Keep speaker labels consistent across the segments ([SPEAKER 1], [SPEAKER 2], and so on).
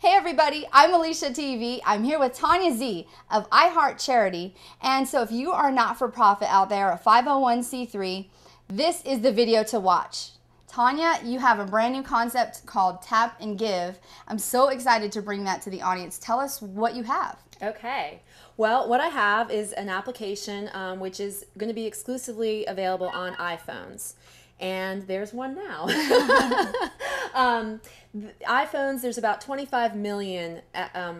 [SPEAKER 1] Hey everybody, I'm Alisha TV. I'm here with Tonia Z of iHeart Charity. And so if you are not for profit out there, a 501c3, this is the video to watch. Tonia, you have a brand new concept called Tap and Give. I'm so excited to bring that to the audience. Tell us what you have.
[SPEAKER 2] Okay. Well, what I have is an application which is going to be exclusively available on iPhones. And there's one now. iPhones, there's about 25 million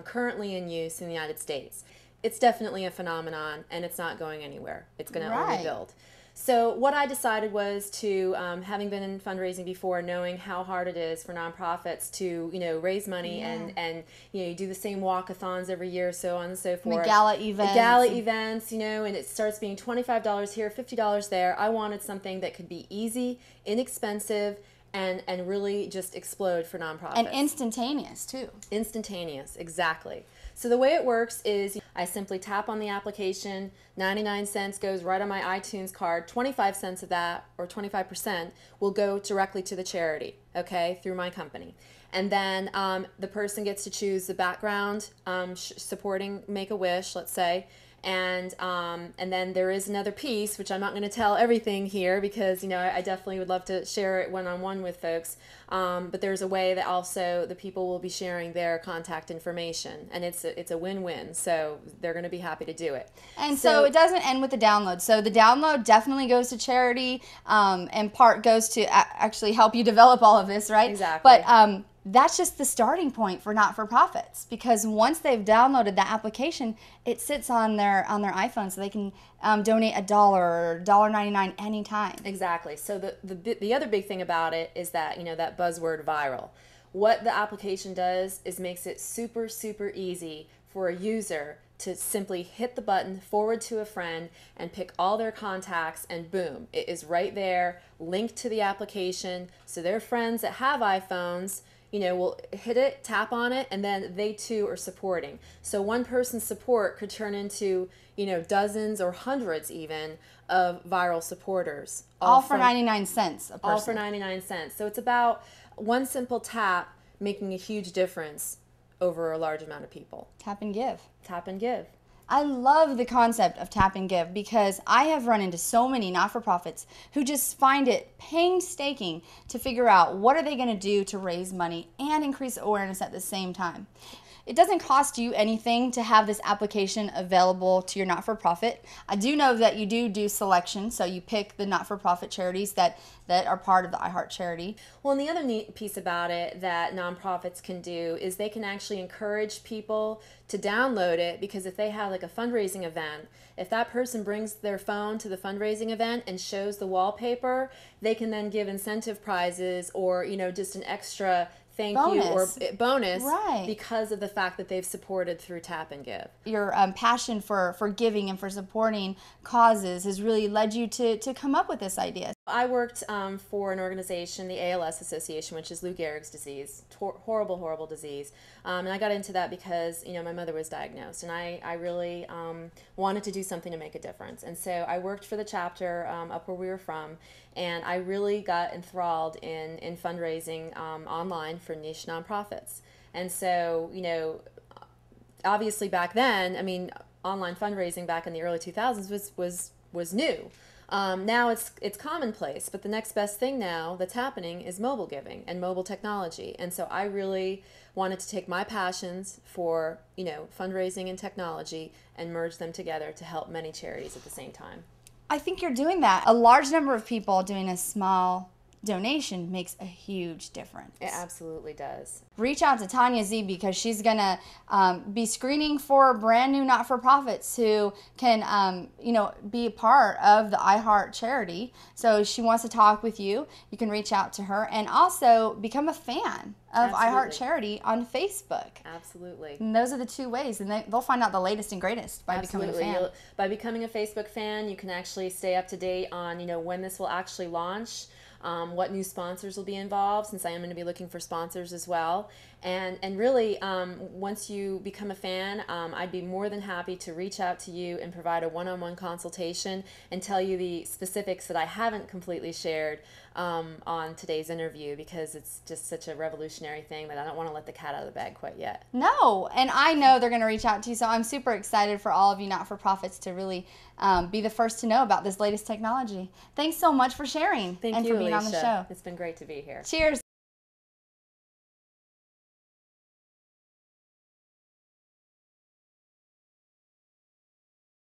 [SPEAKER 2] currently in use in the United States. It's definitely a phenomenon, and it's not going anywhere. It's going to only build. So what I decided was to, having been in fundraising before, knowing how hard it is for nonprofits to, raise money and you do the same walkathons every year, so on and so forth.
[SPEAKER 1] Gala events.
[SPEAKER 2] And it starts being $25 here, $50 there. I wanted something that could be easy, inexpensive, and really just explode for nonprofits.
[SPEAKER 1] And instantaneous, too.
[SPEAKER 2] Instantaneous, exactly. So the way it works is I simply tap on the application, 99 cents goes right on my iTunes card, 25 cents of that, or 25%, will go directly to the charity, okay, through my company. And then the person gets to choose the background supporting Make-A-Wish, let's say, and then there is another piece, which I'm not going to tell everything here because, I definitely would love to share it one-on-one with folks. But there's a way that also the people will be sharing their contact information, and it's a win-win. So they're going to be happy to do it.
[SPEAKER 1] And so it doesn't end with the download. So the download definitely goes to charity, and part goes to actually help you develop all of this, right?
[SPEAKER 2] Exactly.
[SPEAKER 1] But that's just the starting point for not-for-profits, because once they've downloaded that application, it sits on their iPhone, so they can donate $1 or $1.99 anytime.
[SPEAKER 2] Exactly. So the other big thing about it is that that buzzword viral. What the application does is makes it super easy for a user to simply hit the button, forward to a friend, and pick all their contacts, and boom, it is right there, linked to the application, so their friends that have iPhones will hit it, tap on it, and then they too are supporting. So one person's support could turn into, dozens or hundreds even of viral supporters.
[SPEAKER 1] All for 99 cents a person.
[SPEAKER 2] All for 99 cents. So it's about one simple tap making a huge difference over a large amount of people.
[SPEAKER 1] Tap and give.
[SPEAKER 2] Tap and give.
[SPEAKER 1] I love the concept of tap and give because I have run into so many not-for-profits who just find it painstaking to figure out what are they going to do to raise money and increase awareness at the same time. It doesn't cost you anything to have this application available to your not-for-profit. I do know that you do selection, so you pick the not-for-profit charities that are part of the iHeart charity.
[SPEAKER 2] Well, and the other neat piece about it that nonprofits can do is they can actually encourage people to download it, because if they have like a fundraising event, if that person brings their phone to the fundraising event and shows the wallpaper, they can then give incentive prizes or, just an extra thank you or bonus because of the fact that they've supported through Tap and Give.
[SPEAKER 1] Your passion for giving and for supporting causes has really led you to come up with this idea.
[SPEAKER 2] I worked for an organization, the ALS Association, which is Lou Gehrig's disease, horrible disease. And I got into that because, my mother was diagnosed, and I really wanted to do something to make a difference. And so I worked for the chapter up where we were from, and I really got enthralled in fundraising online for niche nonprofits. And so, obviously back then, online fundraising back in the early 2000s was new. Now it's commonplace, but the next best thing now that's happening is mobile giving and mobile technology. And so I really wanted to take my passions for, fundraising and technology and merge them together to help many charities at the same time.
[SPEAKER 1] I think you're doing that. A large number of people doing a small donation makes a huge difference.
[SPEAKER 2] It absolutely does.
[SPEAKER 1] Reach out to Tonia Z because she's going to be screening for brand new not-for-profits who can, be a part of the iHeart charity. So she wants to talk with you. You can reach out to her and also become a fan of iHeart Charity on Facebook.
[SPEAKER 2] Absolutely.
[SPEAKER 1] And those are the two ways, and they'll find out the latest and greatest by becoming a fan.
[SPEAKER 2] By becoming a Facebook fan, you can actually stay up to date on, when this will actually launch. What new sponsors will be involved, since I am going to be looking for sponsors as well. And really, once you become a fan, I'd be more than happy to reach out to you and provide a one-on-one consultation and tell you the specifics that I haven't completely shared on today's interview, because it's just such a revolutionary thing that I don't want to let the cat out of the bag quite yet.
[SPEAKER 1] No, and I know they're going to reach out to you, so I'm super excited for all of you not-for-profits to really be the first to know about this latest technology. Thanks so much for sharing
[SPEAKER 2] Thank
[SPEAKER 1] and
[SPEAKER 2] you,
[SPEAKER 1] for being on the
[SPEAKER 2] Alisha.
[SPEAKER 1] show.
[SPEAKER 2] It's been great to be here.
[SPEAKER 1] Cheers.